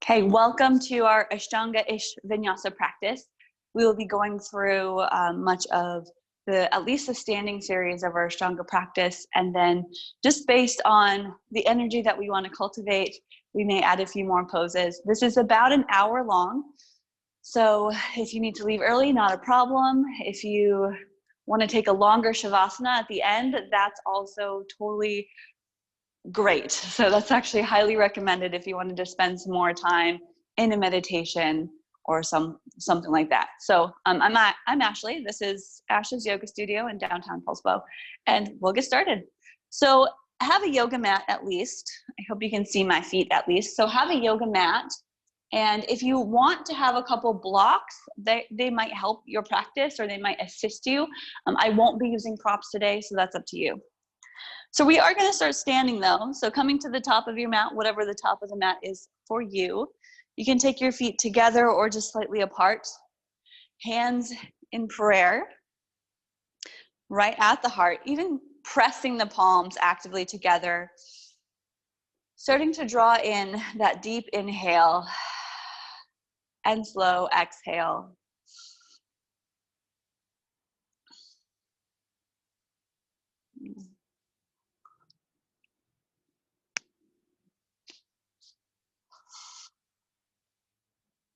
Okay, welcome to our Ashtanga-ish Vinyasa practice. We will be going through much of at least the standing series of our Ashtanga practice, and then just based on the energy that we want to cultivate, we may add a few more poses. This is about an hour long, so if you need to leave early, not a problem. If you want to take a longer Shavasana at the end, that's also totally great. So that's actually highly recommended if you wanted to spend some more time in a meditation or something like that. So I'm Ashley. This is Ash's yoga studio in downtown Pulsebo, and we'll get started. So have a yoga mat at least. I hope you can see my feet at least. So have a yoga mat, and if you want to have a couple blocks, they might help your practice or they might assist you. I won't be using props today, so that's up to you. So we are going to start standing though. So coming to the top of your mat, whatever the top of the mat is for you, you can take your feet together or just slightly apart. Hands in prayer, right at the heart, even pressing the palms actively together. Starting to draw in that deep inhale and slow exhale.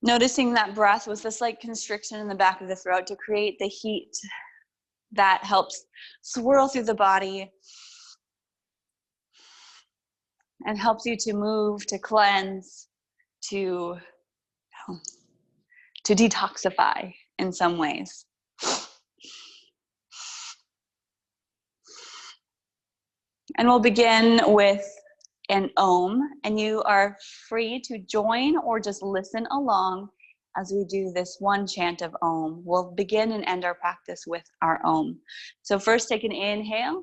Noticing that breath with a slight constriction in the back of the throat to create the heat that helps swirl through the body and helps you to move, to cleanse, to detoxify in some ways. And we'll begin with an Om, and you are free to join or just listen along as we do this one chant of Om. We'll begin and end our practice with our Om. So first take an inhale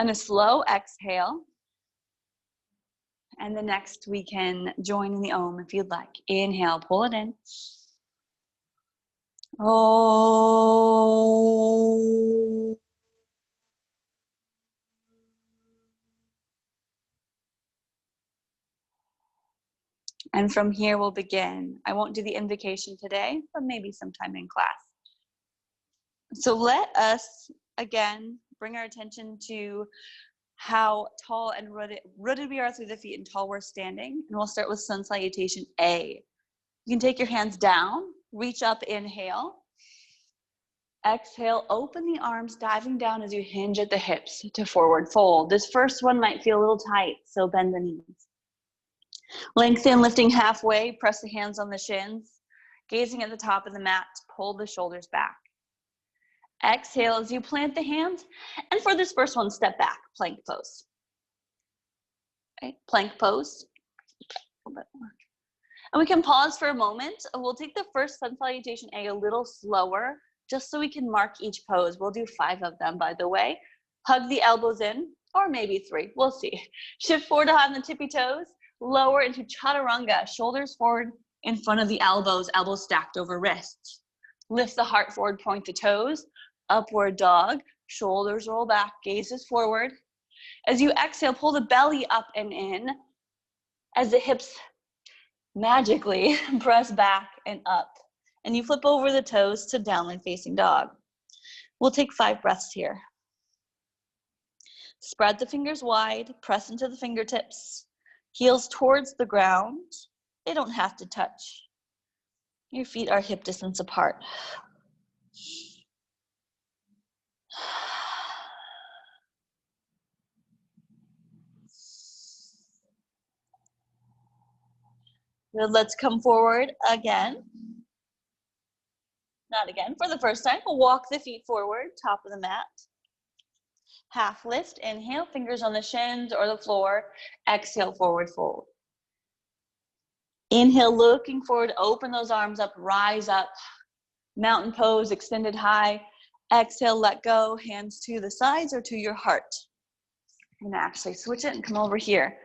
and a slow exhale. And the next we can join in the Om if you'd like. Inhale, pull it in. Om. And from here we'll begin. I won't do the invocation today, but maybe sometime in class. So let us, again, bring our attention to how tall and rooted we are through the feet and tall we're standing. And we'll start with Sun Salutation A. You can take your hands down, reach up, inhale. Exhale, open the arms, diving down as you hinge at the hips to forward fold. This first one might feel a little tight, so bend the knees. Lengthen, lifting halfway, press the hands on the shins. Gazing at the top of the mat, pull the shoulders back. Exhale as you plant the hands. And for this first one, step back, plank pose. Okay, plank pose. And we can pause for a moment. We'll take the first Sun Salutation A a little slower, just so we can mark each pose. We'll do 5 of them, by the way. Hug the elbows in, or maybe 3, we'll see. Shift forward on the tippy toes. Lower into chaturanga, shoulders forward in front of the elbows, elbows stacked over wrists. Lift the heart forward, point the toes. Upward dog, shoulders roll back, gazes forward. As you exhale, pull the belly up and in as the hips magically press back and up. And you flip over the toes to downward facing dog. We'll take 5 breaths here. Spread the fingers wide, press into the fingertips. Heels towards the ground. They don't have to touch. Your feet are hip distance apart. Good, let's come forward again. Not again, for the first time. We'll walk the feet forward, top of the mat. Half lift, inhale, fingers on the shins or the floor. Exhale, forward fold. Inhale, looking forward, open those arms up, rise up. Mountain pose, extended high. Exhale, let go, hands to the sides or to your heart. I'm gonna actually switch it and come over here.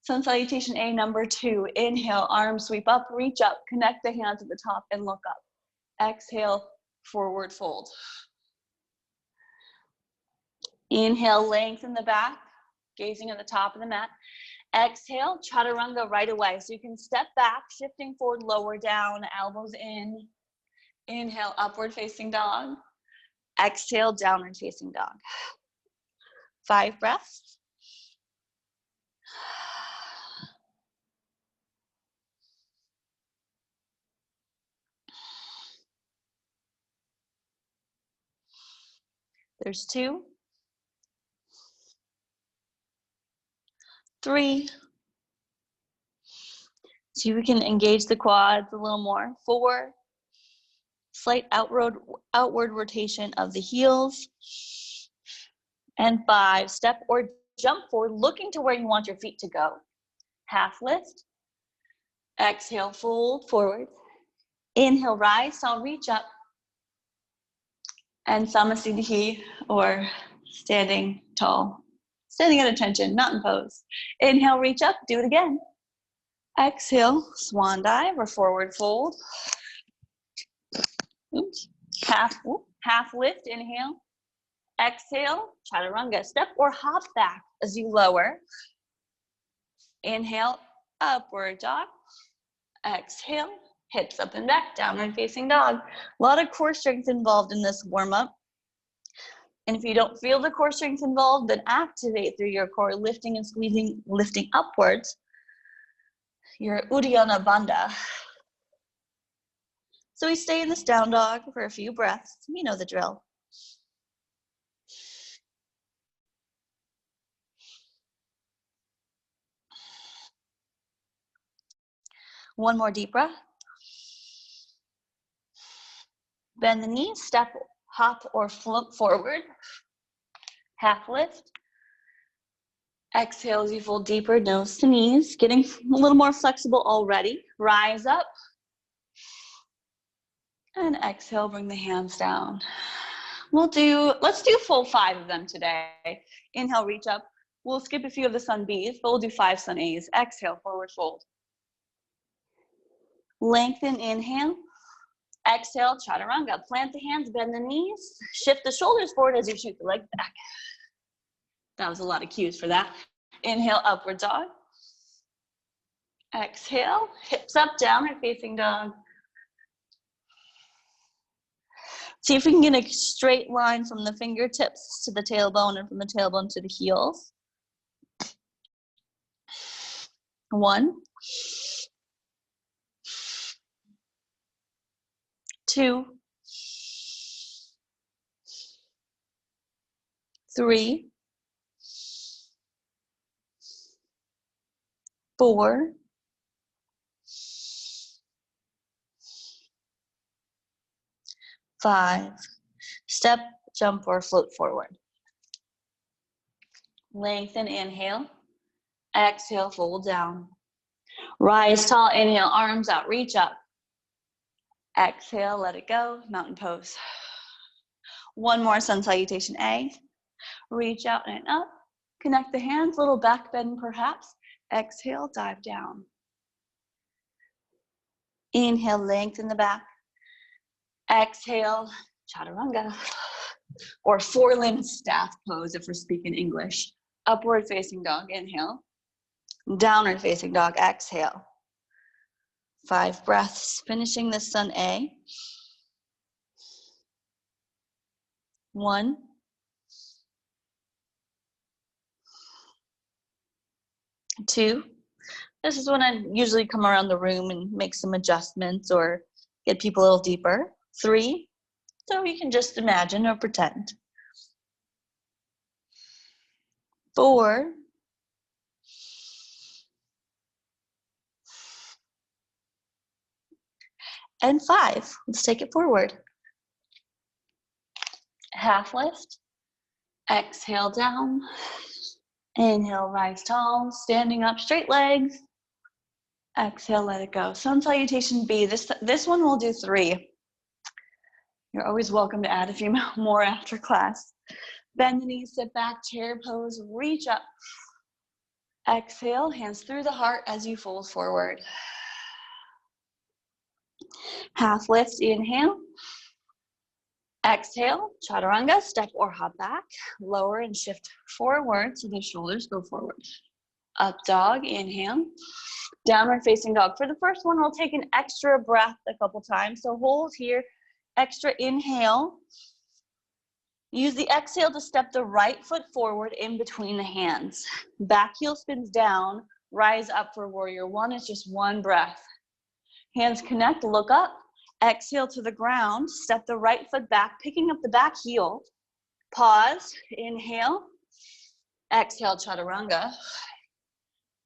Sun Salutation A number 2. Inhale, arms sweep up, reach up, connect the hands at the top and look up. Exhale, forward fold. Inhale, lengthen the back, gazing at the top of the mat. Exhale, chaturanga right away. So you can step back, shifting forward, lower down, elbows in. Inhale, upward facing dog. Exhale, downward facing dog. 5 breaths. There's 2, 3. See if we can engage the quads a little more. 4. Slight outward rotation of the heels. And 5. Step or jump forward, looking to where you want your feet to go. Half lift. Exhale, fold forward. Inhale, rise. So I'll reach up. And Samasthiti, or standing tall. Standing at attention, mountain pose. Inhale, reach up. Do it again. Exhale, swan dive or forward fold. Oops. Half lift, inhale. Exhale, chaturanga. Step or hop back as you lower. Inhale, upward dog. Exhale, hips up and back, downward facing dog. A lot of core strength involved in this warm-up. And if you don't feel the core strength involved, then activate through your core, lifting and squeezing, lifting upwards. Your Uddiyana Bandha. So we stay in this down dog for a few breaths. You know the drill. One more deep breath. Bend the knees, step, hop, or float forward. Half lift. Exhale as you fold deeper, nose to knees. Getting a little more flexible already. Rise up. And exhale, bring the hands down. Let's do full 5 of them today. Inhale, reach up. We'll skip a few of the sun Bs, but we'll do 5 sun As. Exhale, forward fold. Lengthen, inhale. Exhale, chaturanga. Plant the hands, bend the knees. Shift the shoulders forward as you shoot the legs back. That was a lot of cues for that. Inhale, upward dog. Exhale, hips up, downward facing dog. See if we can get a straight line from the fingertips to the tailbone and from the tailbone to the heels. 1, 2, 3, 4, 5. Step, jump, or float forward. Lengthen, inhale. Exhale, fold down. Rise tall, inhale, arms out, reach up. Exhale, let it go, mountain pose. One more, sun salutation A. Reach out and up. Connect the hands, little back bend perhaps. Exhale, dive down. Inhale, lengthen the back. Exhale, chaturanga. Or 4-limb staff pose if we're speaking English. Upward facing dog, inhale. Downward facing dog, exhale. 5 breaths, finishing this sun A. 1, 2. This is when I usually come around the room and make some adjustments or get people a little deeper. 3, so you can just imagine or pretend. 4, and 5. Let's take it forward. Half lift. Exhale down. Inhale, rise tall, standing up, straight legs. Exhale, let it go. Sun salutation B. This one we'll do 3. You're always welcome to add a few more after class. Bend the knees, sit back, chair pose, reach up. Exhale, hands through the heart as you fold forward. Half lift, inhale. Exhale, chaturanga, step or hop back. Lower and shift forward so the shoulders go forward. Up dog, inhale. Downward facing dog. For the first one, we'll take an extra breath a couple times. So hold here, extra inhale. Use the exhale to step the right foot forward in between the hands. Back heel spins down, rise up for warrior one. It's just one breath. Hands connect, look up. Exhale to the ground, step the right foot back, picking up the back heel. Pause, inhale. Exhale, chaturanga.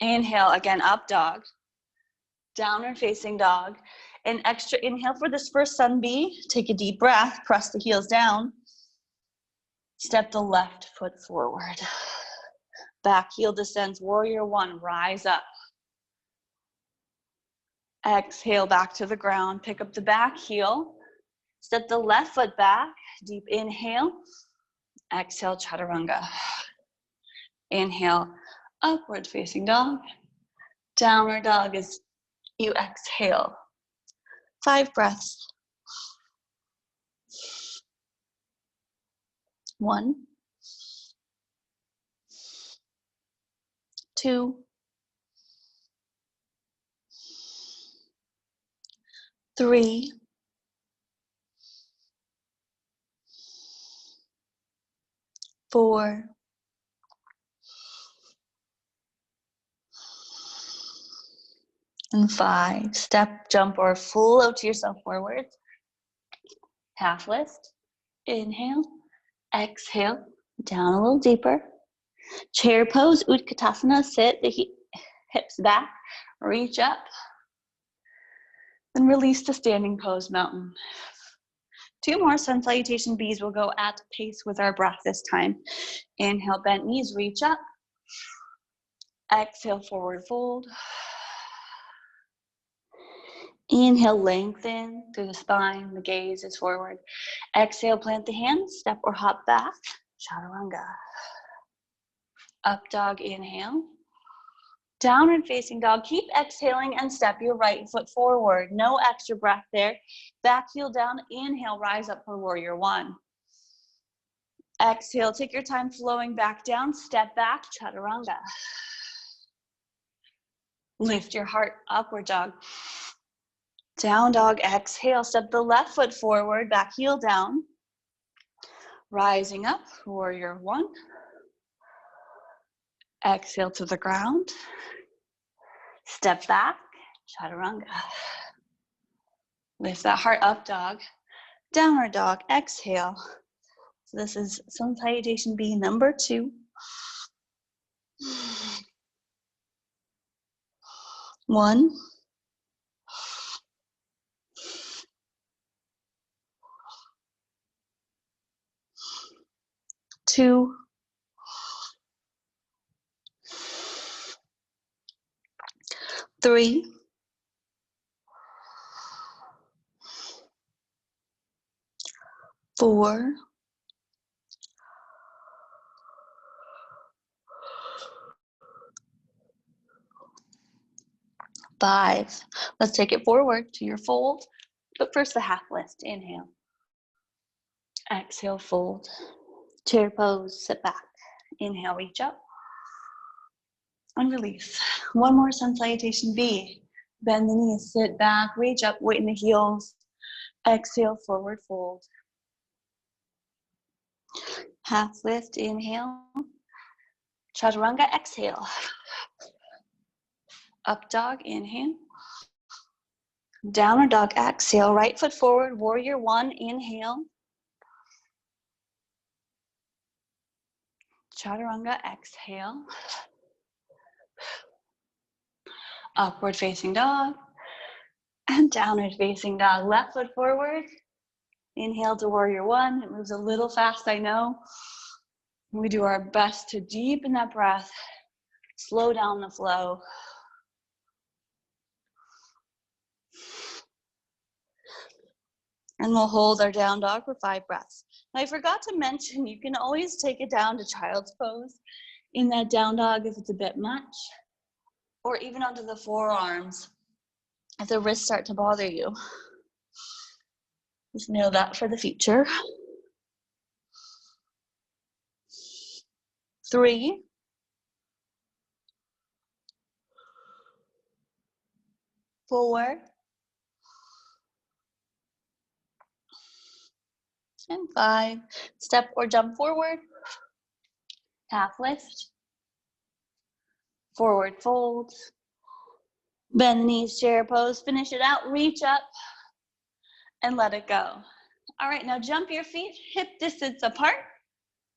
Inhale, again, up dog. Downward facing dog. An extra inhale for this first sun bee. Take a deep breath, press the heels down. Step the left foot forward. Back heel descends, warrior one, rise up. Exhale back to the ground, pick up the back heel. Step the left foot back, deep inhale. Exhale, chaturanga. Inhale, upward facing dog. Downward dog as you exhale. 5 breaths. 1, 2, 3, 4, 5. Step, jump, or float to yourself forward. Half lift. Inhale. Exhale. Down a little deeper. Chair pose, Utkatasana. Sit the hips back. Reach up. Then release to standing pose, mountain. 2 more sun salutation bees. Will go at pace with our breath this time. Inhale, bent knees, reach up. Exhale, forward fold. Inhale, lengthen through the spine. The gaze is forward. Exhale, plant the hands, step or hop back. Chaturanga. Up dog, inhale. Downward facing dog. Keep exhaling and step your right foot forward. No extra breath there. Back heel down. Inhale, rise up for warrior one. Exhale, take your time flowing back down. Step back, chaturanga. Lift your heart, upward dog. Down dog, exhale. Step the left foot forward, back heel down. Rising up, warrior one. Exhale to the ground. Step back, chaturanga. Lift that heart up, dog. Downward dog, exhale. So this is sun salutation bee number 2. 1, 2, 3, 4, 5. Let's take it forward to your fold, but first the half lift. Inhale. Exhale, fold. Chair pose, sit back. Inhale, reach up. And release. 1 more sun salutation B. Bend the knees, sit back, reach up, weight in the heels. Exhale, forward fold. Half lift, inhale. Chaturanga, exhale. Up dog, inhale. Downward dog, exhale. Right foot forward, warrior one, inhale. Chaturanga, exhale. Upward facing dog. And downward facing dog. Left foot forward. Inhale to warrior one. It moves a little fast, I know. We do our best to deepen that breath. Slow down the flow. And we'll hold our down dog for 5 breaths. Now, I forgot to mention, you can always take it down to child's pose in that down dog if it's a bit much, or even onto the forearms if the wrists start to bother you. Just know that for the future. 3, 4, and 5. Step or jump forward, half lift, forward fold, bend knees, chair pose, finish it out, reach up, and let it go. All right, now jump your feet hip distance apart.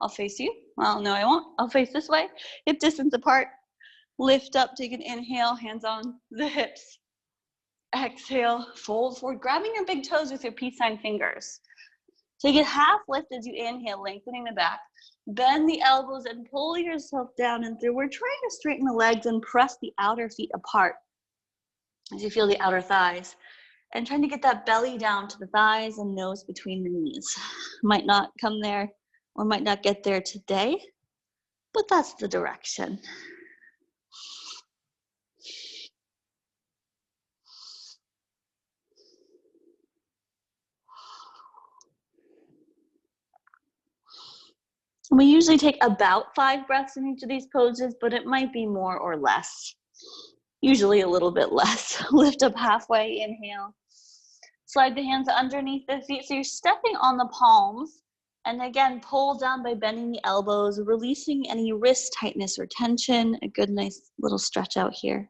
I'll face you. Well, no, I won't. I'll face this way. Hip distance apart. Lift up, take an inhale, hands on the hips. Exhale, fold forward, grabbing your big toes with your peace sign fingers. Take a half lift as you inhale, lengthening the back. Bend the elbows and pull yourself down and through. We're trying to straighten the legs and press the outer feet apart as you feel the outer thighs. And trying to get that belly down to the thighs and nose between the knees. Might not come there or might not get there today, but that's the direction. We usually take about 5 breaths in each of these poses, but it might be more or less. Usually a little bit less. Lift up halfway, inhale. Slide the hands underneath the feet, so you're stepping on the palms. And again, pull down by bending the elbows, releasing any wrist tightness or tension. A good, nice little stretch out here.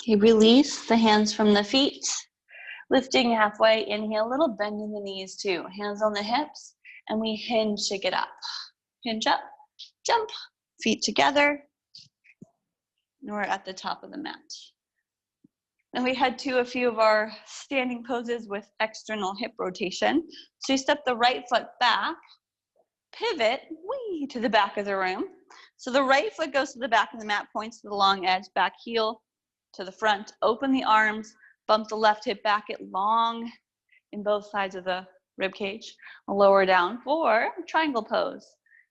Okay, release the hands from the feet. Lifting halfway, inhale, a little bend in the knees too. Hands on the hips, and we hinge, shake it up. Hinge up, jump, feet together. And we're at the top of the mat. Then we head to a few of our standing poses with external hip rotation. So you step the right foot back, pivot, wee, to the back of the room. So the right foot goes to the back of the mat, points to the long edge, back heel to the front, open the arms, bump the left hip back, it long in both sides of the rib cage. Lower down for triangle pose.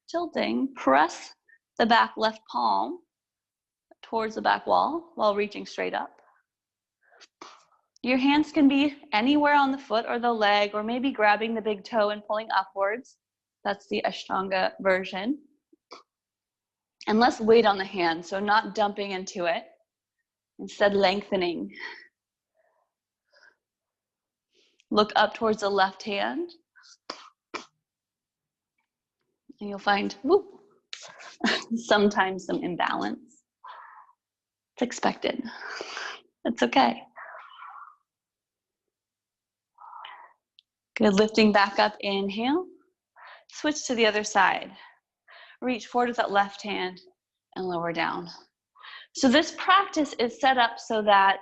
Tilting, press the back left palm towards the back wall while reaching straight up. Your hands can be anywhere on the foot or the leg, or maybe grabbing the big toe and pulling upwards. That's the Ashtanga version. And less weight on the hand, so not dumping into it. Instead, lengthening. Look up towards the left hand. And you'll find, whoop, sometimes some imbalance. It's expected. It's okay. Good, lifting back up, inhale. Switch to the other side. Reach forward with that left hand and lower down. So this practice is set up so that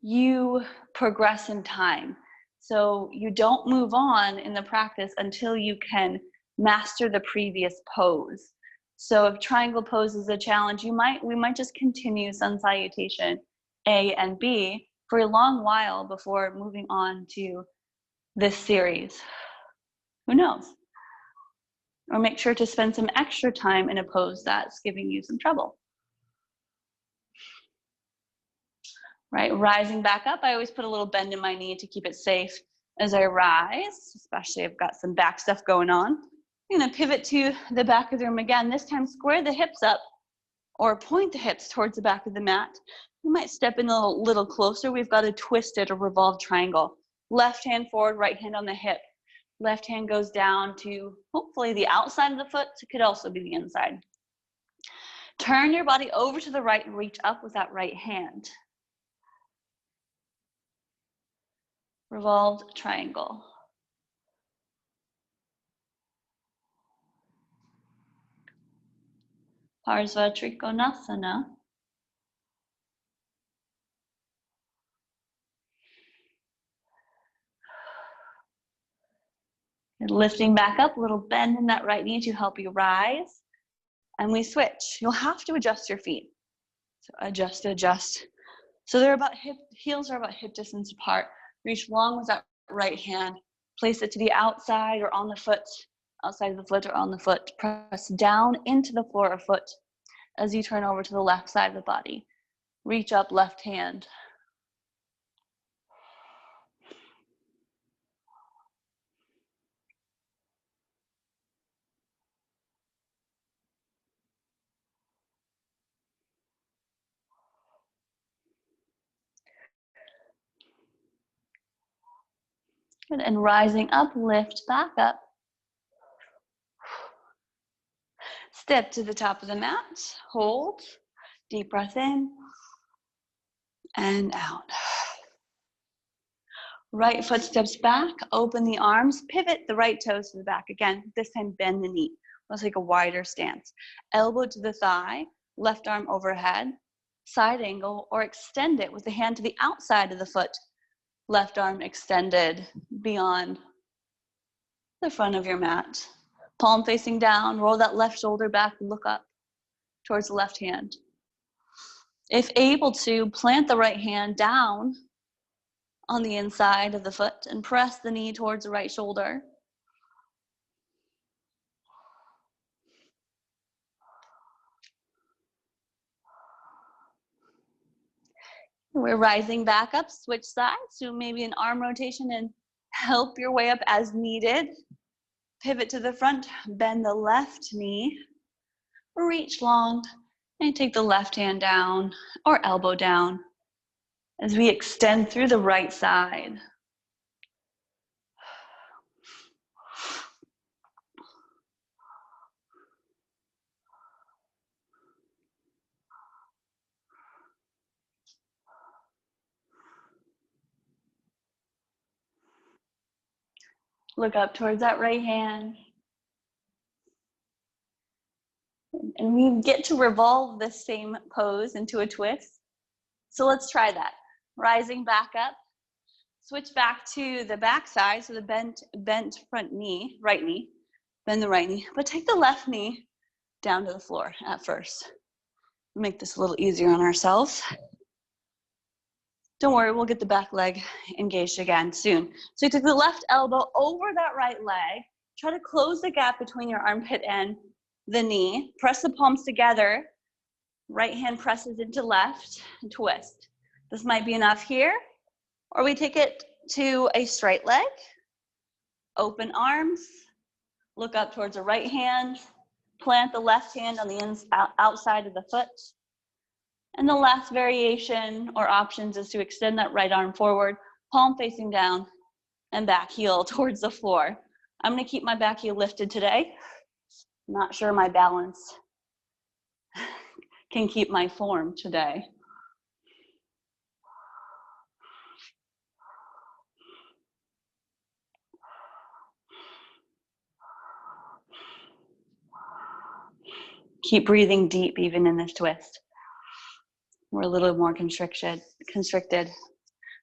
you progress in time. So you don't move on in the practice until you can master the previous pose. So if triangle pose is a challenge, we might just continue sun salutation A and B for a long while before moving on to this series. Who knows? Or make sure to spend some extra time in a pose that's giving you some trouble. Right, rising back up, I always put a little bend in my knee to keep it safe as I rise, especially if I've got some back stuff going on. I'm gonna pivot to the back of the room again. This time square the hips up or point the hips towards the back of the mat. You might step in a little closer. We've got a twisted or revolved triangle. Left hand forward, right hand on the hip. Left hand goes down to hopefully the outside of the foot. It could also be the inside. Turn your body over to the right and reach up with that right hand. Revolved triangle. Parsva Trikonasana. And lifting back up, a little bend in that right knee to help you rise. And we switch. You'll have to adjust your feet. So adjust. So they're about heels are about hip distance apart. Reach long with that right hand. Place it to the outside or on the foot, outside of the foot or on the foot. Press down into the floor or foot as you turn over to the left side of the body. Reach up, left hand. Good. And rising up, lift back up. Step to the top of the mat, hold, deep breath in and out. Right foot steps back, open the arms, pivot the right toes to the back. Again, this time bend the knee. Let's take a wider stance. Elbow to the thigh, left arm overhead, side angle, or extend it with the hand to the outside of the foot. Left arm extended beyond the front of your mat. Palm facing down, roll that left shoulder back, look up towards the left hand. If able to, plant the right hand down on the inside of the foot and press the knee towards the right shoulder. We're rising back up, switch sides, do maybe an arm rotation and help your way up as needed. Pivot to the front, bend the left knee, reach long, and take the left hand down or elbow down as we extend through the right side. Look up towards that right hand. And we get to revolve this same pose into a twist. So let's try that. Rising back up, switch back to the back side, so the bent front knee, right knee, bend the right knee, but take the left knee down to the floor at first. Make this a little easier on ourselves. Don't worry, we'll get the back leg engaged again soon. So you took the left elbow over that right leg, try to close the gap between your armpit and the knee, press the palms together, right hand presses into left, and twist. This might be enough here, or we take it to a straight leg, open arms, look up towards the right hand, plant the left hand on the outside of the foot. And the last variation or options is to extend that right arm forward, palm facing down, and back heel towards the floor. I'm gonna keep my back heel lifted today. Not sure my balance can keep my form today. Keep breathing deep even in this twist. We're a little more constricted.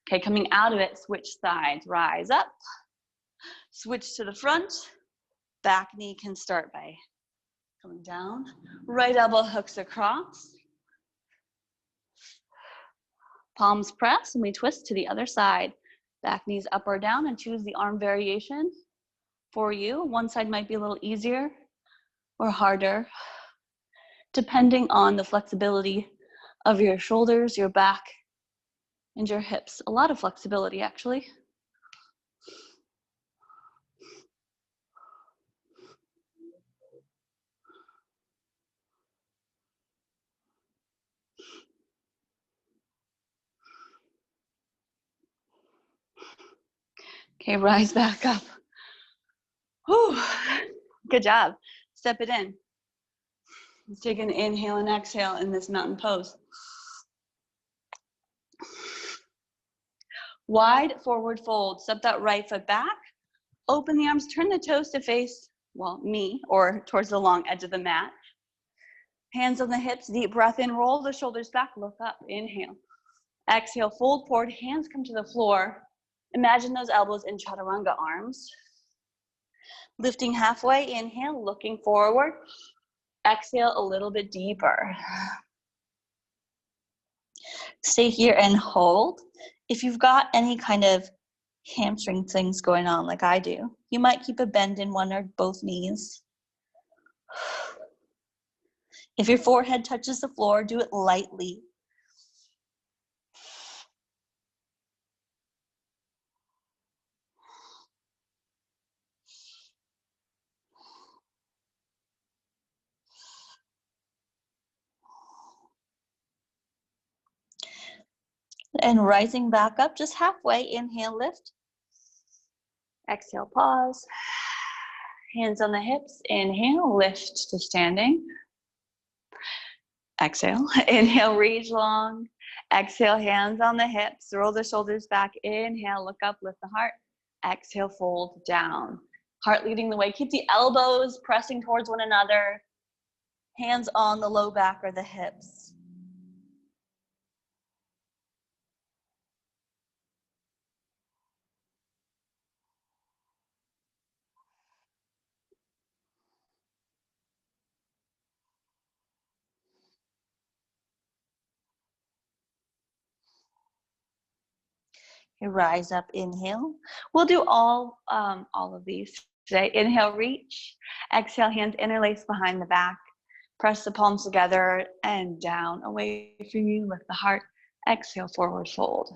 Okay, coming out of it, switch sides, rise up, switch to the front, back knee can start by coming down, right elbow hooks across, palms press, and we twist to the other side. Back knees up or down, and choose the arm variation for you. One side might be a little easier or harder, depending on the flexibility of your shoulders, your back, and your hips. A lot of flexibility, actually. Okay, rise back up. Whew. Good job. Step it in. Let's take an inhale and exhale in this mountain pose. Wide forward fold. Step that right foot back. Open the arms. Turn the toes to face, well, me, or towards the long edge of the mat. Hands on the hips. Deep breath in. Roll the shoulders back. Look up. Inhale. Exhale. Fold forward. Hands come to the floor. Imagine those elbows in chaturanga arms. Lifting halfway. Inhale. Looking forward. Exhale a little bit deeper. Stay here and hold. If you've got any kind of hamstring things going on like I do, you might keep a bend in one or both knees. If your forehead touches the floor, do it lightly. And rising back up just halfway, inhale, lift. Exhale, pause. Hands on the hips. Inhale, lift to standing. Exhale. Inhale, reach long. Exhale, hands on the hips. Roll the shoulders back. Inhale, look up, lift the heart. Exhale, fold down. Heart leading the way. Keep the elbows pressing towards one another. Hands on the low back or the hips. Rise up, inhale. We'll do all of these today. Inhale, reach. Exhale, hands interlace behind the back. Press the palms together and down, away from you, lift the heart. Exhale, forward fold.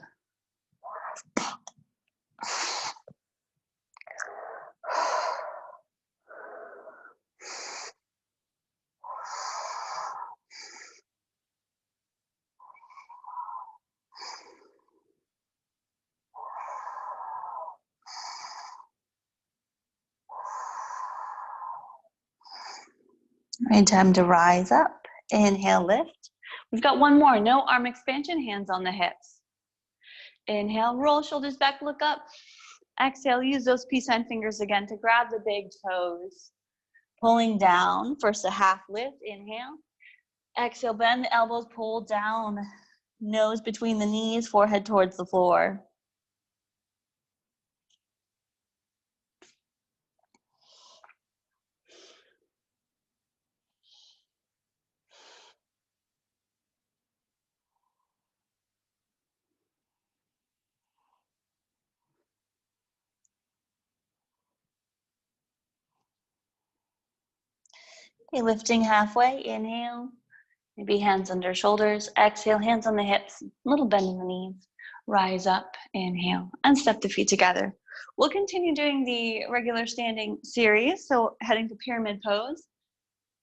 All right, time to rise up. Inhale, lift. We've got one more. No arm expansion, hands on the hips. Inhale, roll shoulders back, look up. Exhale, use those peace sign fingers again to grab the big toes. Pulling down, first a half lift, inhale. Exhale, bend the elbows, pull down. Nose between the knees, forehead towards the floor. Okay, lifting halfway, inhale. Maybe hands under shoulders. Exhale, hands on the hips, little bend in the knees. Rise up, inhale, and step the feet together. We'll continue doing the regular standing series, so heading to pyramid pose.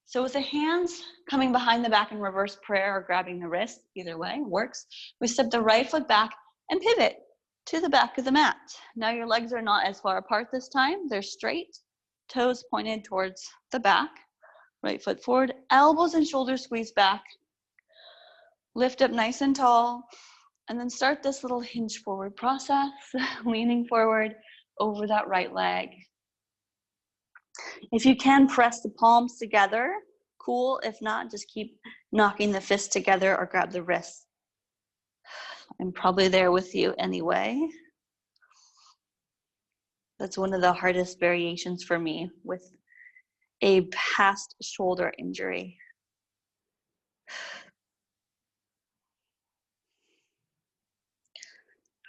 So with the hands coming behind the back in reverse prayer or grabbing the wrist, either way works. We step the right foot back and pivot to the back of the mat. Now your legs are not as far apart this time. They're straight, toes pointed towards the back. Right foot forward, elbows and shoulders squeeze back. Lift up nice and tall, and then start this little hinge forward process, leaning forward over that right leg. If you can, press the palms together, cool. If not, just keep knocking the fists together or grab the wrists. I'm probably there with you anyway. That's one of the hardest variations for me with a past shoulder injury.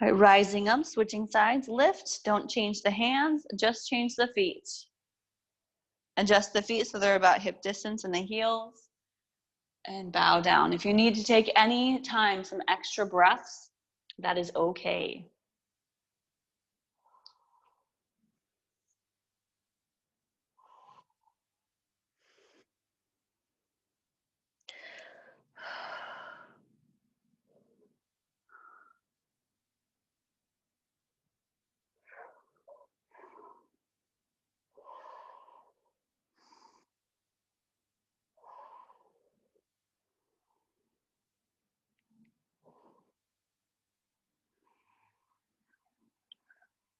All right, rising up, switching sides, lift. Don't change the hands, just change the feet. Adjust the feet so they're about hip distance in the heels. And bow down. If you need to take any time, some extra breaths, that is okay.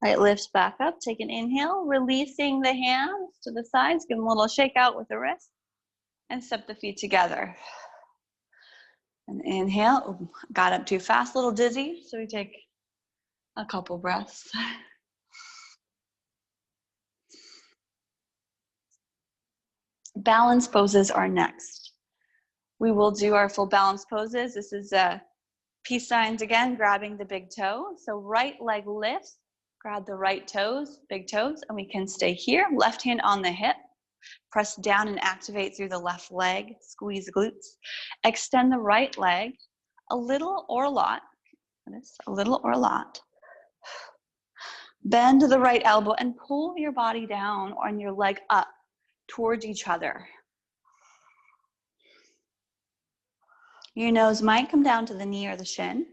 All right, lift back up, take an inhale, releasing the hands to the sides, give them a little shake out with the wrist, and step the feet together. And inhale, ooh, got up too fast, a little dizzy, so we take a couple breaths. Balance poses are next. We will do our full balance poses. This is peace signs again, grabbing the big toe. So right leg lifts, grab the right toes, big toes, and we can stay here. Left hand on the hip. Press down and activate through the left leg. Squeeze the glutes. Extend the right leg a little or a lot. A little or a lot. Bend the right elbow and pull your body down on your leg up towards each other. Your nose might come down to the knee or the shin.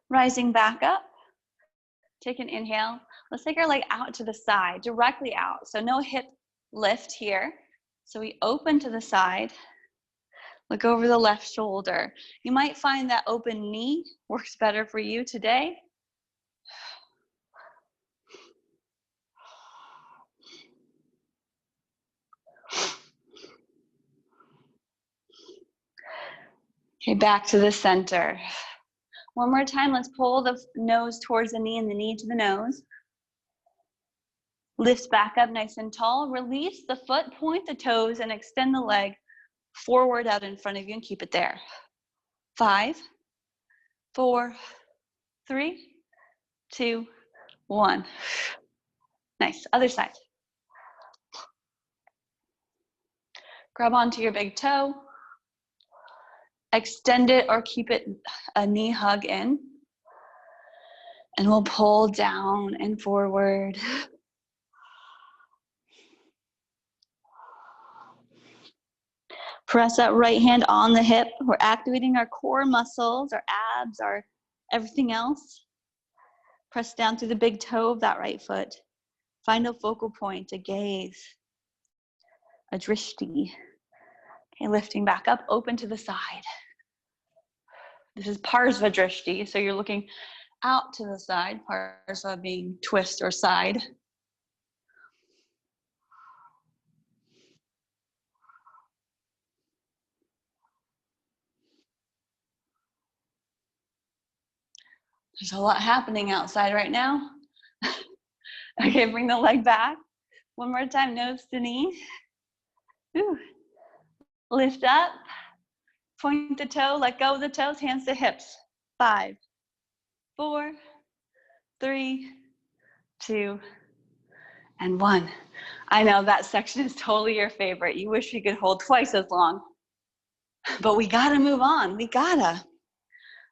Rising back up. Take an inhale. Let's take our leg out to the side, directly out. So no hip lift here. So we open to the side. Look over the left shoulder. You might find that open knee works better for you today. Okay, back to the center. One more time, let's pull the nose towards the knee and the knee to the nose. Lift back up nice and tall. Release the foot, point the toes, and extend the leg forward out in front of you and keep it there. 5, 4, 3, 2, 1. Nice. Other side. Grab onto your big toe. Extend it or keep it a knee hug in. And we'll pull down and forward. Press that right hand on the hip. We're activating our core muscles, our abs, our everything else. Press down through the big toe of that right foot. Find a focal point, a gaze, a drishti. Okay, lifting back up, open to the side. This is Parsva drishti, so you're looking out to the side, Parsva being twist or side. There's a lot happening outside right now. Okay, bring the leg back. One more time, nose to knee. Ooh. Lift up, point the toe, let go of the toes, hands to hips. 5, 4, 3, 2, and 1. I know that section is totally your favorite. You wish you could hold twice as long, but we gotta move on, we gotta.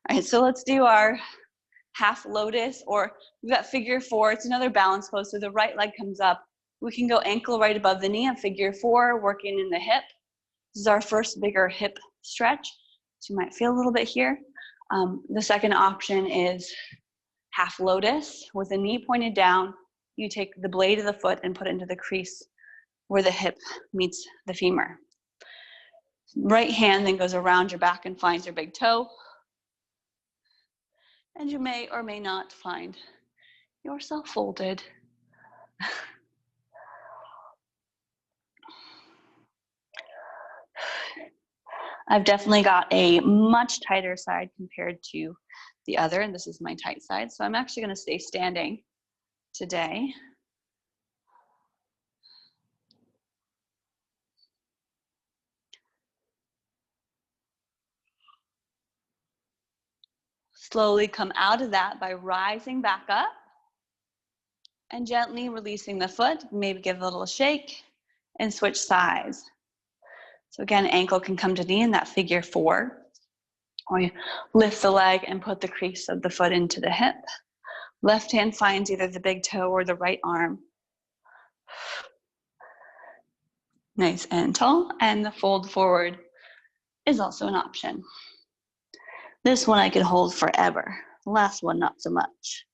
All right, so let's do our half lotus, or we've got figure 4. It's another balance pose, so the right leg comes up. We can go ankle right above the knee on figure 4, working in the hip. This is our first bigger hip stretch, so you might feel a little bit here. The second option is half lotus with the knee pointed down. You take the blade of the foot and put it into the crease where the hip meets the femur. Right hand then goes around your back and finds your big toe. And you may or may not find yourself folded. I've definitely got a much tighter side compared to the other, and this is my tight side. So I'm actually going to stay standing today. Slowly come out of that by rising back up and gently releasing the foot. Maybe give it a little shake and switch sides. So again, ankle can come to knee in that figure 4. Or you lift the leg and put the crease of the foot into the hip. Left hand finds either the big toe or the right arm. Nice and tall, and the fold forward is also an option. This one I could hold forever. The last one, not so much.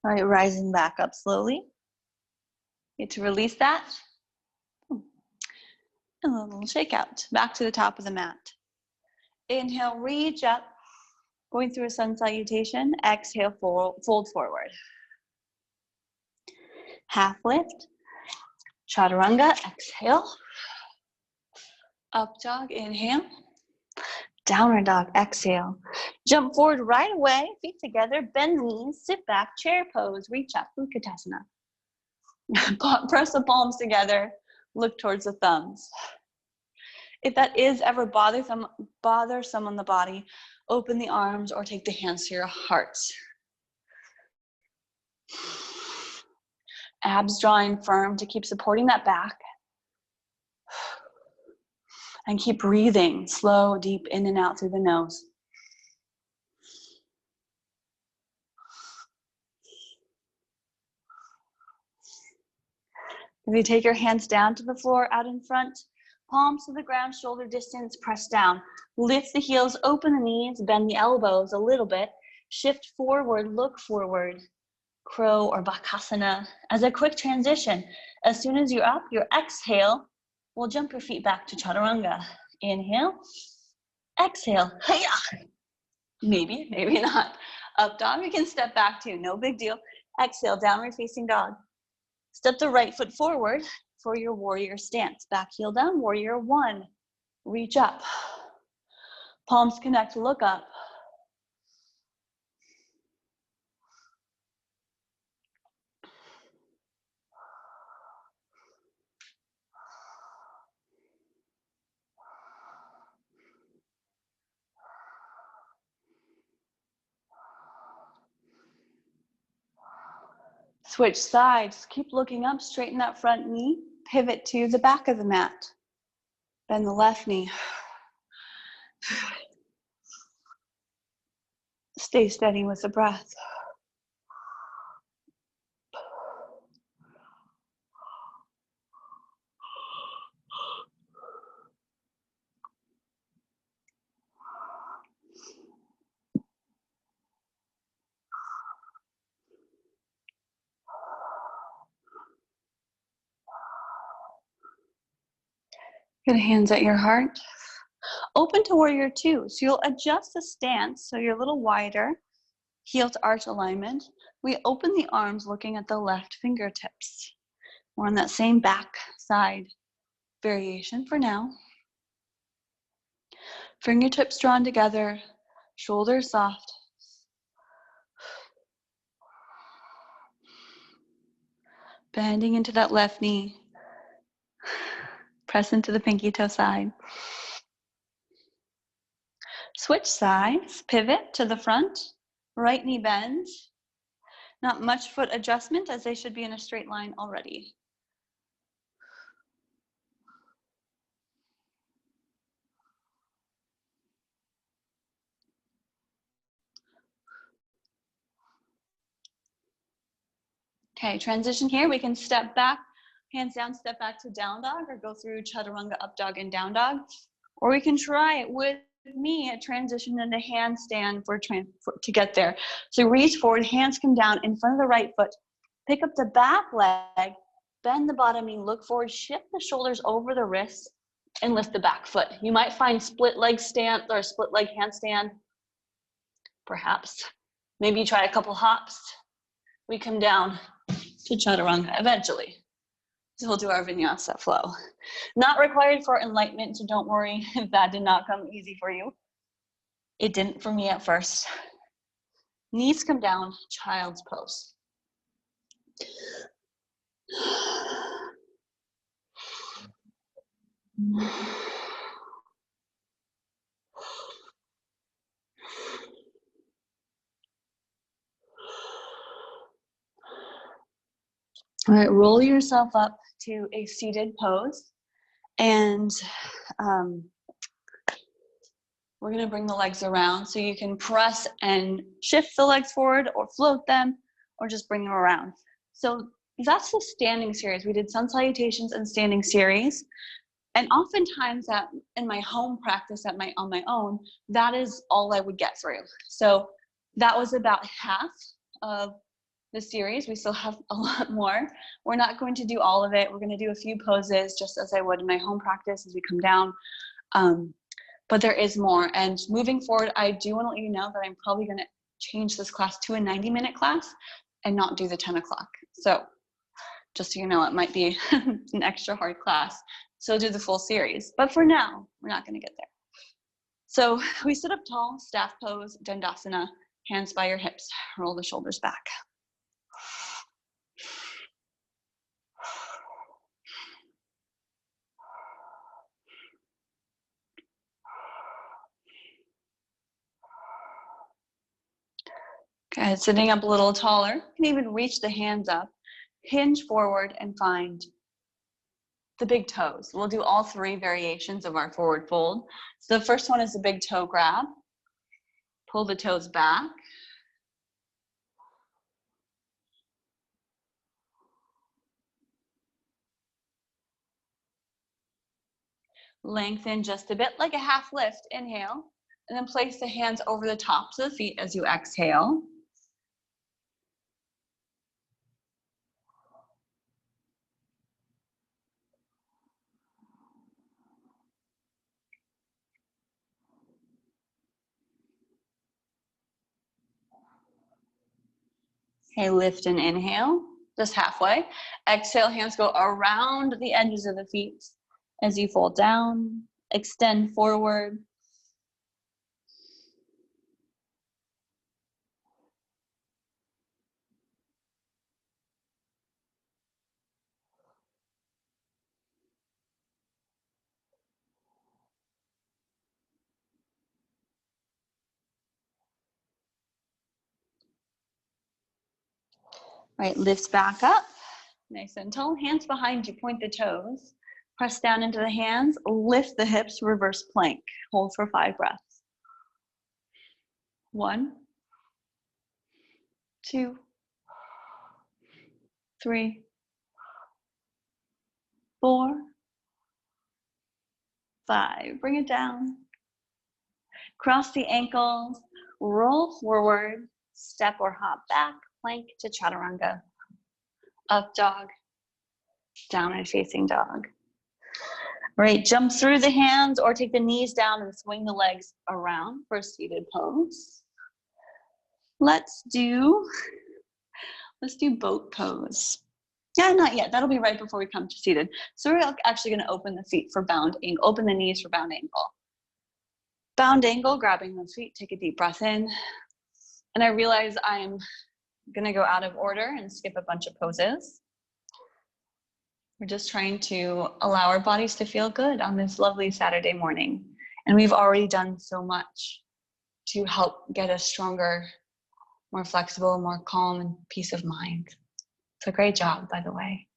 All right, rising back up slowly. Get to release that. And a little shake out. Back to the top of the mat. Inhale, reach up. Going through a sun salutation. Exhale, fold forward. Half lift. Chaturanga, exhale. Up dog, inhale. Downward dog, exhale. Jump forward right away, feet together, bend knees, sit back, chair pose, reach up, Utkatasana. Press the palms together, look towards the thumbs. If that is ever bothersome on the body, open the arms or take the hands to your hearts. Abs drawing firm to keep supporting that back. And keep breathing slow, deep in and out through the nose. If you take your hands down to the floor, out in front, palms to the ground, shoulder distance, press down. Lift the heels, open the knees, bend the elbows a little bit. Shift forward, look forward. Crow or Bakasana. As a quick transition, as soon as you're up, your exhale will jump your feet back to Chaturanga. Inhale, exhale, hiya. Maybe not. Up dog, you can step back too, no big deal. Exhale, downward facing dog. Step the right foot forward for your warrior stance. Back heel down, warrior one. Reach up. Palms connect, look up. Switch sides, keep looking up, straighten that front knee, pivot to the back of the mat. Bend the left knee. Stay steady with the breath. Good, hands at your heart. Open to warrior two. So you'll adjust the stance so you're a little wider. Heel to arch alignment. We open the arms looking at the left fingertips. We're on that same back side variation for now. Fingertips drawn together, shoulders soft. Bending into that left knee. Press into the pinky toe side. Switch sides, pivot to the front. Right knee bends. Not much foot adjustment as they should be in a straight line already. Okay, transition here. We can step back, hands down, step back to down dog, or go through chaturanga, up dog, and down dog. Or we can try it with me, a transition into handstand to get there. So reach forward, hands come down in front of the right foot. Pick up the back leg, bend the bottom knee, look forward, shift the shoulders over the wrists, and lift the back foot. You might find split leg stand or split leg handstand, perhaps. Maybe try a couple hops. We come down to chaturanga eventually. So we'll do our vinyasa flow. Not required for enlightenment, so don't worry if that did not come easy for you. It didn't for me at first. Knees come down, child's pose. All right, roll yourself up to a seated pose, and we're gonna bring the legs around so you can press and shift the legs forward or float them or just bring them around. So that's the standing series. We did sun salutations and standing series. And oftentimes in my home practice on my own, that is all I would get through. So that was about half of the series. We still have a lot more. We're not going to do all of it. We're going to do a few poses just as I would in my home practice as we come down. But there is more. And moving forward, I do want to let you know that I'm probably going to change this class to a 90-minute class and not do the 10 o'clock. So just so you know, it might be an extra hard class. So do the full series. But for now, we're not going to get there. So we sit up tall, staff pose, Dandasana, hands by your hips, roll the shoulders back. Good, sitting up a little taller. You can even reach the hands up. Hinge forward and find the big toes. We'll do all three variations of our forward fold. So the first one is a big toe grab. Pull the toes back. Lengthen just a bit, like a half lift. Inhale, and then place the hands over the tops of the feet as you exhale. Okay, lift and inhale, just halfway. Exhale, hands go around the edges of the feet as you fold down. Extend forward. Right, lift back up, nice and tall. Hands behind you, point the toes. Press down into the hands, lift the hips, reverse plank. Hold for 5 breaths. 1, 2, 3, 4, 5. Bring it down. Cross the ankles, roll forward, step or hop back, plank to chaturanga. Up dog, downward facing dog. Right, jump through the hands or take the knees down and swing the legs around for seated pose. Let's do boat pose. Yeah, not yet. That'll be right before we come to seated. So we're actually going to open the feet for bound ankle. Open the knees for bound ankle. Bound ankle, grabbing the feet. Take a deep breath in. And I realize I'm going to go out of order and skip a bunch of poses. We're just trying to allow our bodies to feel good on this lovely Saturday morning. And we've already done so much to help get us stronger, more flexible, more calm, and peace of mind. It's a great job, by the way.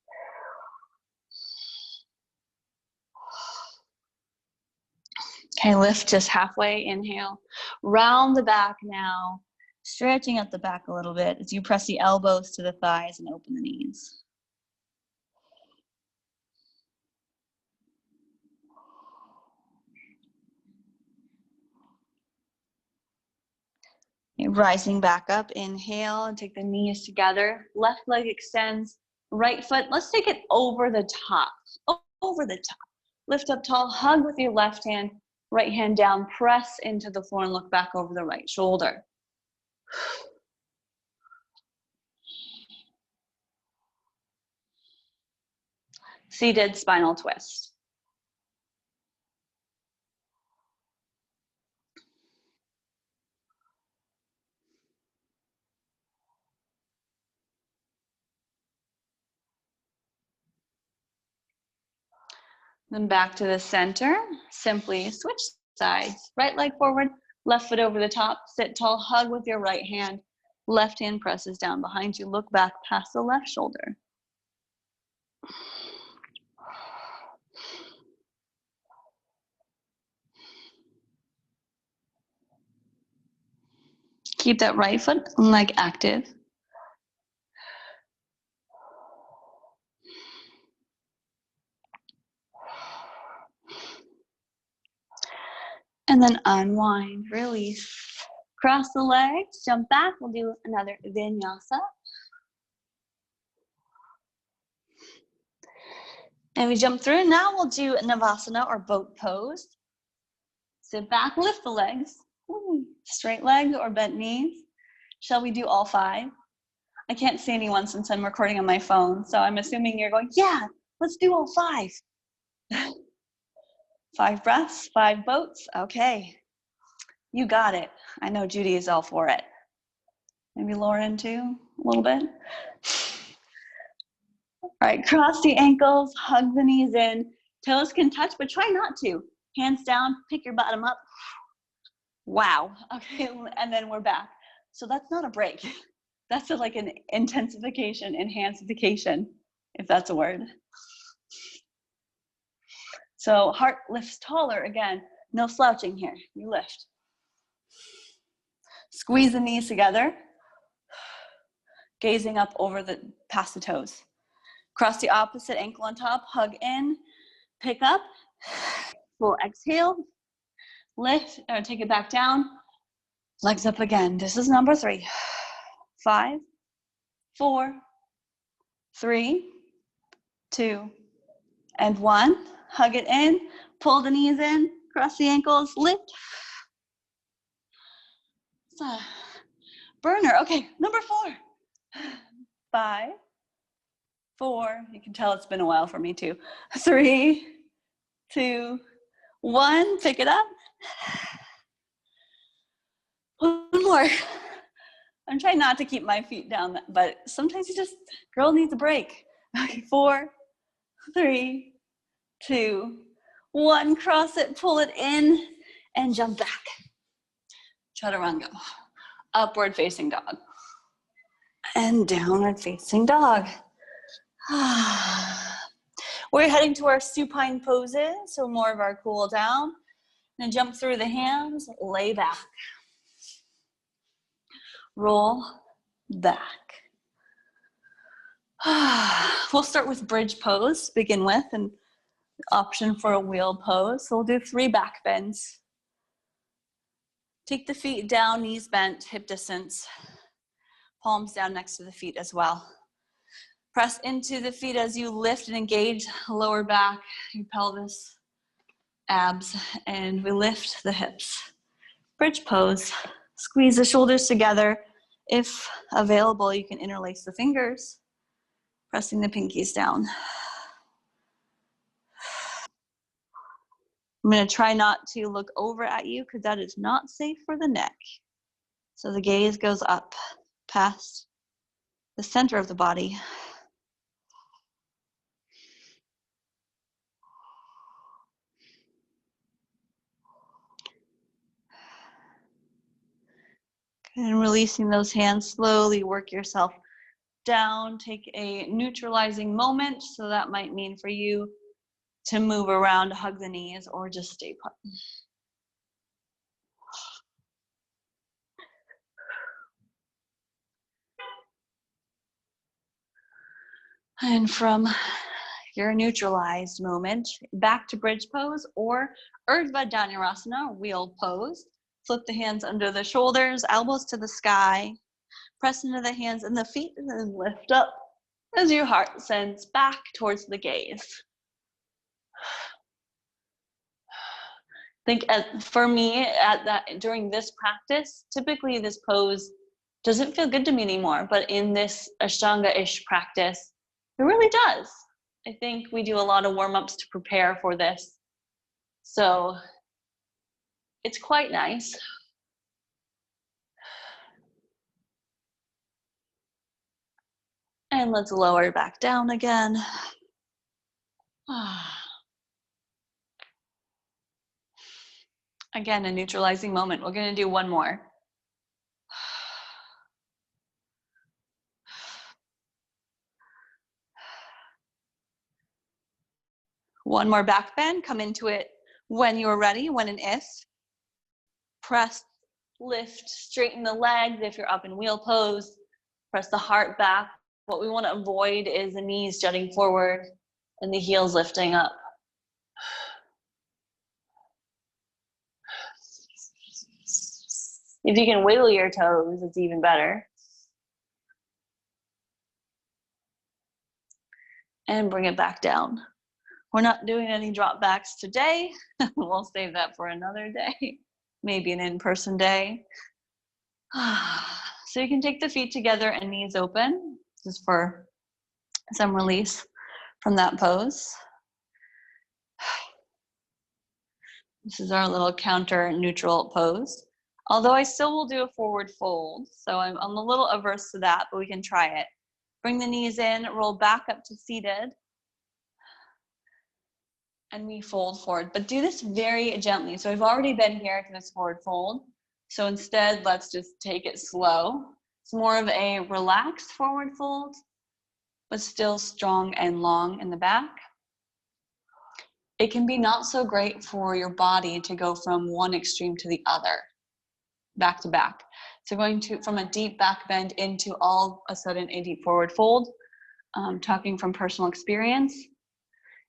Okay, lift just halfway, inhale. Round the back now, stretching out the back a little bit as you press the elbows to the thighs and open the knees. Okay, rising back up, inhale and take the knees together. Left leg extends, right foot, let's take it over the top, over the top. Lift up tall, hug with your left hand, right hand down, press into the floor and look back over the right shoulder. Seated spinal twist. Then back to the center, simply switch sides. Right leg forward, left foot over the top, sit tall, hug with your right hand. Left hand presses down behind you, look back past the left shoulder. Keep that right foot and leg active. And then unwind, release. Cross the legs, jump back. We'll do another Vinyasa. And we jump through. Now we'll do Navasana or boat pose. Sit back, lift the legs. Straight legs or bent knees. Shall we do all 5? I can't see anyone since I'm recording on my phone, so I'm assuming you're going, yeah, let's do all 5. 5 breaths, 5 boats. Okay, you got it. I know Judy is all for it. Maybe Lauren too, a little bit. All right, cross the ankles, hug the knees in. Toes can touch, but try not to. Hands down, pick your bottom up. Wow, okay, and then we're back. So that's not a break. That's like an intensification, enhancification, if that's a word. So heart lifts taller again. No slouching here. You lift. Squeeze the knees together. Gazing up over past the toes. Cross the opposite ankle on top. Hug in. Pick up. Full exhale. Lift or take it back down. Legs up again. This is number 3. 5, 4, 3, 2, and 1. Hug it in. Pull the knees in. Cross the ankles. Lift. Burner. Okay, number 4. 5, 4. You can tell it's been a while for me too. 3, 2, 1. Pick it up. One more. I'm trying not to keep my feet down, but sometimes girl needs a break. Okay, 4, 3, 2, 1. Cross it, pull it in, and jump back. Chaturanga. Upward facing dog. And downward facing dog. We're heading to our supine poses, so more of our cool down. And jump through the hands, lay back. Roll back. We'll start with bridge pose to begin with, and option for a wheel pose. So we'll do 3 back bends. Take the feet down, knees bent, hip distance. Palms down next to the feet as well. Press into the feet as you lift and engage lower back, your pelvis, abs, and we lift the hips. Bridge pose. Squeeze the shoulders together. If available, you can interlace the fingers, pressing the pinkies down. I'm going to try not to look over at you because that is not safe for the neck. So the gaze goes up past the center of the body. And releasing those hands, slowly work yourself down. Take a neutralizing moment. So that might mean for you to move around, hug the knees, or just stay put. And from your neutralized moment, back to bridge pose or Urdhva Dhanurasana, wheel pose. Flip the hands under the shoulders, elbows to the sky. Press into the hands and the feet, and then lift up as your heart sends back towards the gaze. I think for me, during this practice, typically this pose doesn't feel good to me anymore, but in this Ashtanga-ish practice, it really does. I think we do a lot of warm-ups to prepare for this. So it's quite nice. And let's lower back down again. Again, a neutralizing moment. We're going to do one more. One more back bend. Come into it when you're ready, when and if. Press, lift, straighten the legs if you're up in wheel pose. Press the heart back. What we want to avoid is the knees jutting forward and the heels lifting up. If you can wiggle your toes, it's even better. And bring it back down. We're not doing any drop backs today. We'll save that for another day, maybe an in-person day. So you can take the feet together and knees open, just for some release from that pose. This is our little counter neutral pose. Although I still will do a forward fold, so I'm a little averse to that, but we can try it. Bring the knees in, roll back up to seated, and we fold forward. But do this very gently. So I've already been here to this forward fold. So instead, let's just take it slow. It's more of a relaxed forward fold, but still strong and long in the back. it can be not so great for your body to go from one extreme to the other, back to back. So going from a deep back bend into all of a sudden a deep forward fold, talking from personal experience,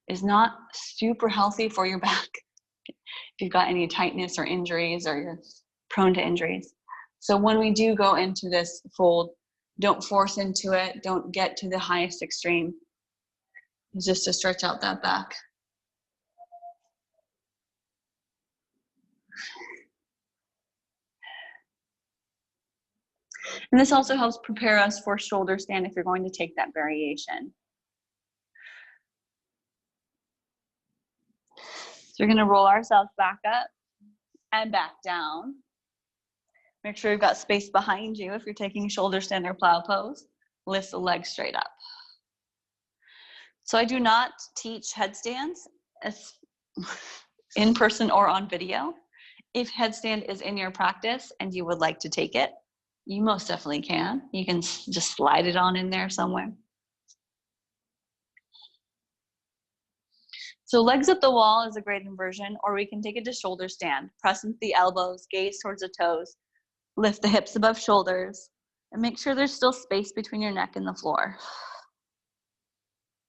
is not super healthy for your back if you've got any tightness or injuries or you're prone to injuries. So when we do go into this fold, don't force into it. Don't get to the highest extreme. It's just to stretch out that back. And this also helps prepare us for shoulder stand if you're going to take that variation. So we're going to roll ourselves back up and back down. Make sure you've got space behind you if you're taking shoulder stand or plow pose. Lift the legs straight up. So I do not teach headstands in person or on video. If headstand is in your practice and you would like to take it, you most definitely can. You can just slide it on in there somewhere. So legs at the wall is a great inversion, or we can take it to shoulder stand. Press into the elbows, gaze towards the toes, lift the hips above shoulders, and make sure there's still space between your neck and the floor.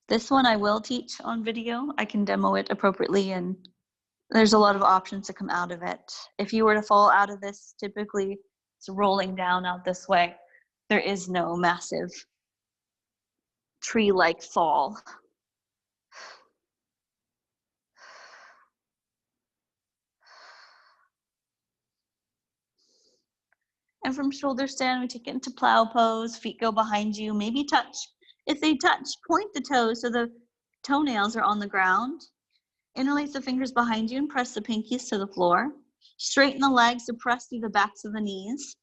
This one I will teach on video. I can demo it appropriately, and there's a lot of options to come out of it. If you were to fall out of this, typically it's rolling down out this way. There is no massive tree-like fall. And from shoulder stand, we take it into plow pose. Feet go behind you, maybe touch. If they touch, point the toes so the toenails are on the ground. Interlace the fingers behind you and press the pinkies to the floor. Straighten the legs to press through the backs of the knees.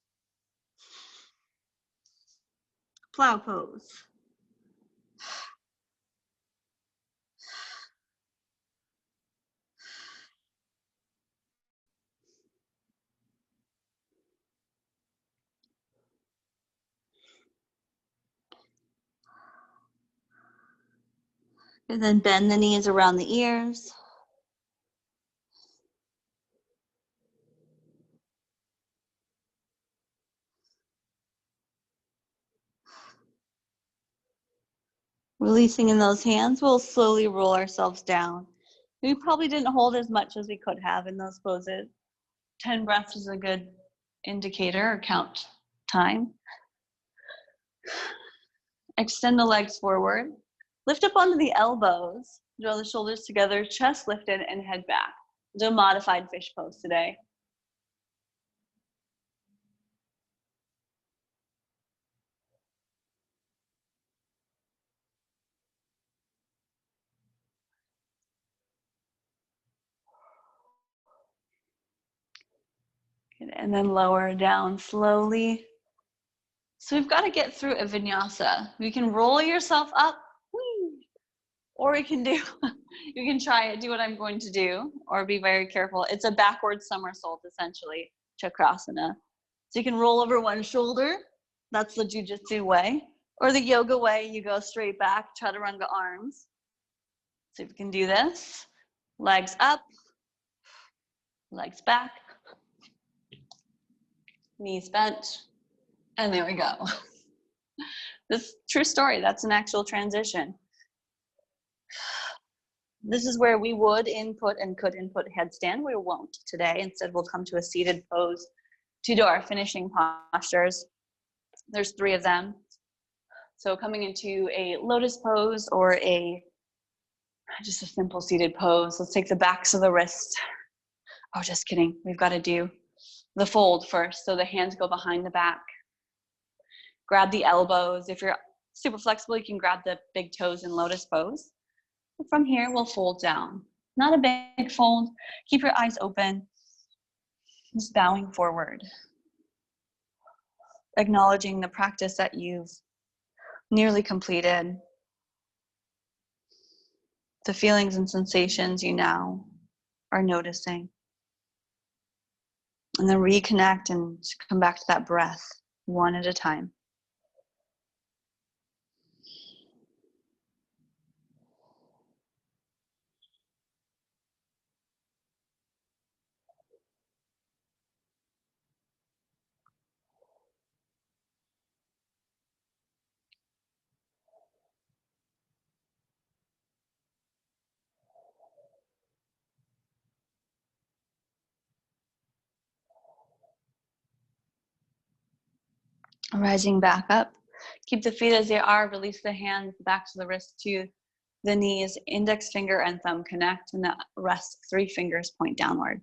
Plow pose. And then bend the knees around the ears. Releasing in those hands, we'll slowly roll ourselves down. We probably didn't hold as much as we could have in those poses. 10 breaths is a good indicator or count time. Extend the legs forward. Lift up onto the elbows. Draw the shoulders together, chest lifted, and head back. Do a modified fish pose today. And then lower down slowly. So we've got to get through a vinyasa. You can roll yourself up, or you can try it, do what I'm going to do, or be very careful. It's a backward somersault, essentially, chakrasana. So you can roll over one shoulder. That's the jujitsu way. Or the yoga way, you go straight back, chaturanga arms. So if you can do this, legs up, legs back, knees bent, and there we go. This true story, that's an actual transition. This is where we would input and could input headstand. We won't today. Instead, we'll come to a seated pose to do our finishing postures. There's 3 of them. So coming into a lotus pose or just a simple seated pose. Let's take the backs of the wrists. Oh, just kidding. We've got to do the fold first. So the hands go behind the back. Grab the elbows. If you're super flexible, you can grab the big toes in lotus pose. From here, we'll fold down. Not a big fold. Keep your eyes open. Just bowing forward. Acknowledging the practice that you've nearly completed. The feelings and sensations you now are noticing. And then reconnect and come back to that breath, one at a time. Rising back up. Keep the feet as they are. Release the hands, the backs of the wrists to the knees. Index finger and thumb connect, and the rest 3 fingers point downward.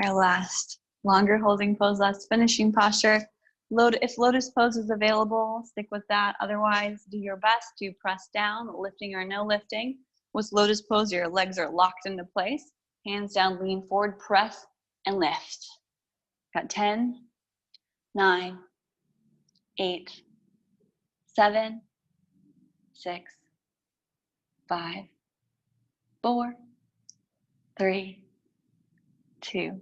Our last longer holding pose, last finishing posture. If Lotus pose is available, stick with that. Otherwise, do your best to press down, lifting or no lifting. With Lotus pose, your legs are locked into place. Hands down, lean forward, press and lift. Got 10, 9, 8, 7, 6, 5, 4, 3, 2,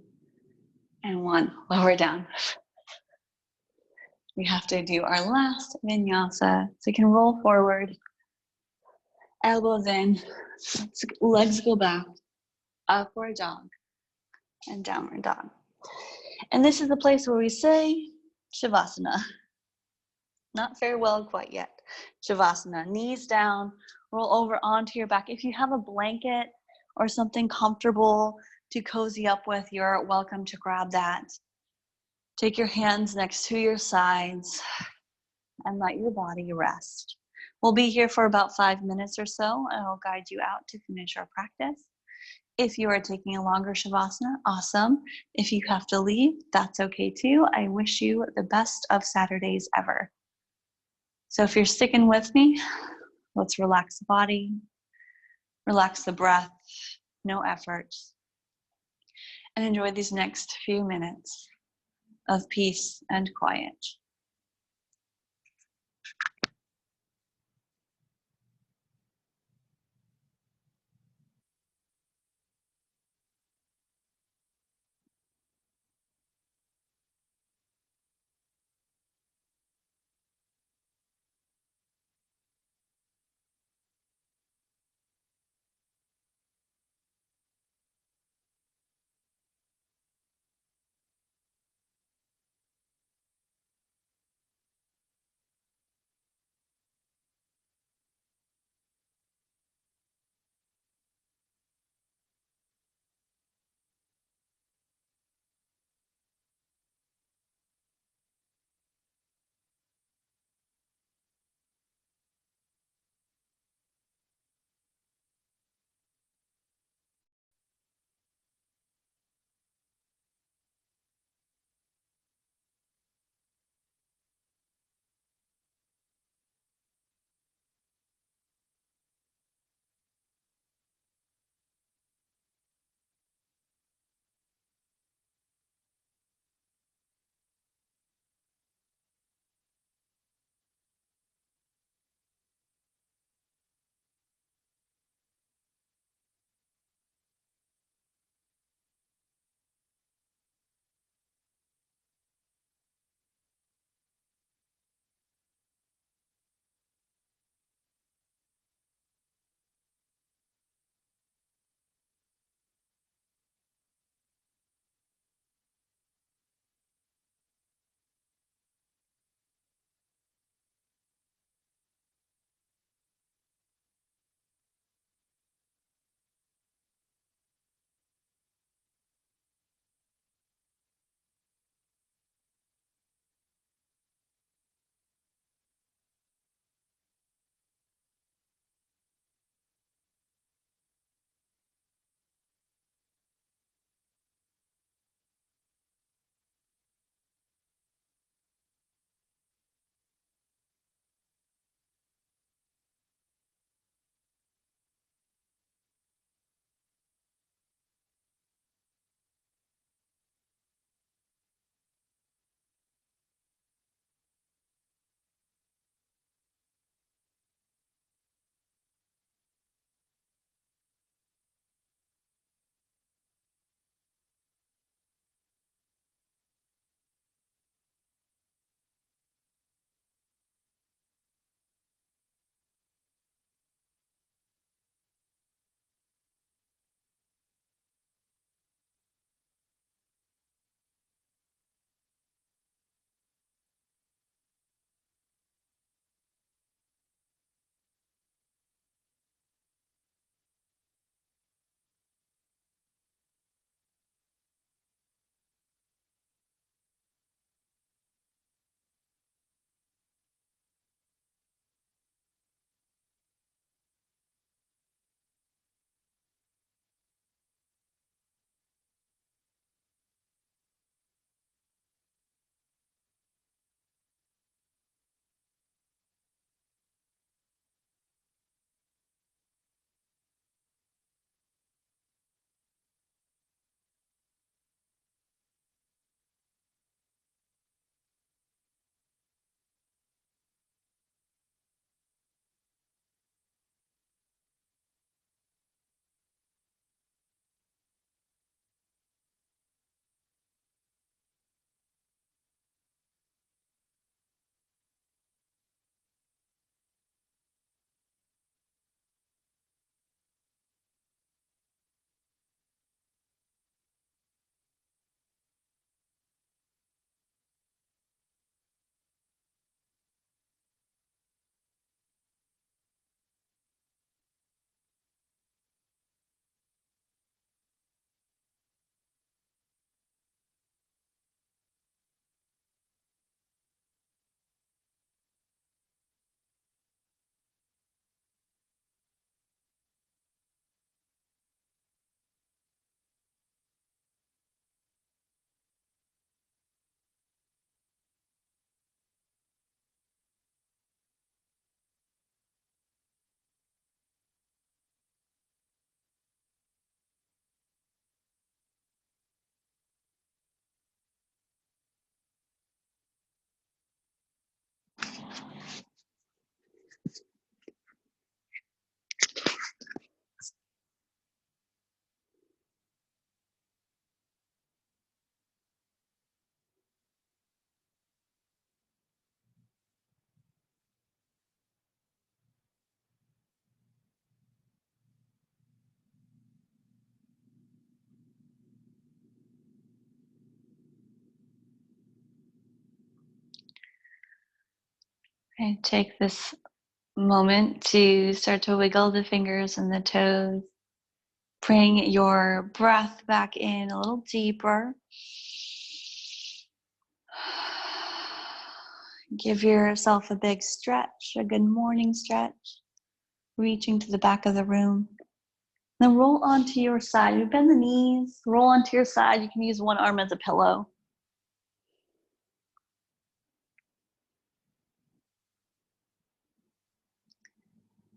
and 1. Lower down. We have to do our last vinyasa. So you can roll forward, elbows in, legs go back, upward dog, and downward dog. And this is the place where we say Shavasana. Not farewell quite yet. Shavasana, knees down, roll over onto your back. If you have a blanket or something comfortable to cozy up with, you're welcome to grab that. Take your hands next to your sides and let your body rest. We'll be here for about 5 minutes or so, and I'll guide you out to finish our practice. If you are taking a longer Shavasana, awesome. If you have to leave, that's okay too. I wish you the best of Saturdays ever. So if you're sticking with me, let's relax the body, relax the breath, no effort, and enjoy these next few minutes of peace and quiet. Okay, take this moment to start to wiggle the fingers and the toes. Bring your breath back in a little deeper. Give yourself a big stretch, a good morning stretch. Reaching to the back of the room. Then roll onto your side. You bend the knees, roll onto your side. You can use one arm as a pillow.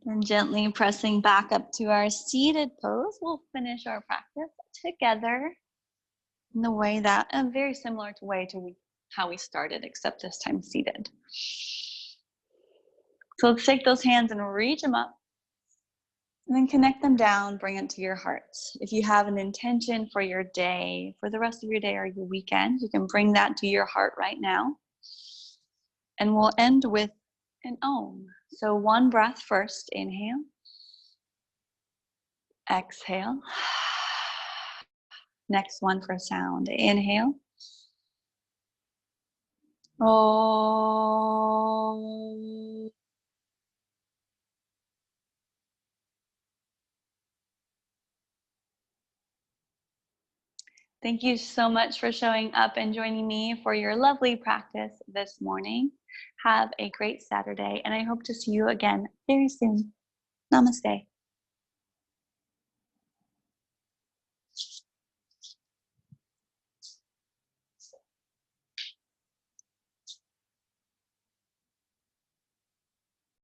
And gently pressing back up to our seated pose, we'll finish our practice together in the way that, very similar to how we started, except this time seated. So let's take those hands and reach them up. And then connect them down, bring it to your heart. If you have an intention for your day, for the rest of your day or your weekend, you can bring that to your heart right now. And we'll end with an Om. So one breath first, inhale. Exhale. Next one for sound. Inhale. Om. Thank you so much for showing up and joining me for your lovely practice this morning. Have a great Saturday, and I hope to see you again very soon. Namaste.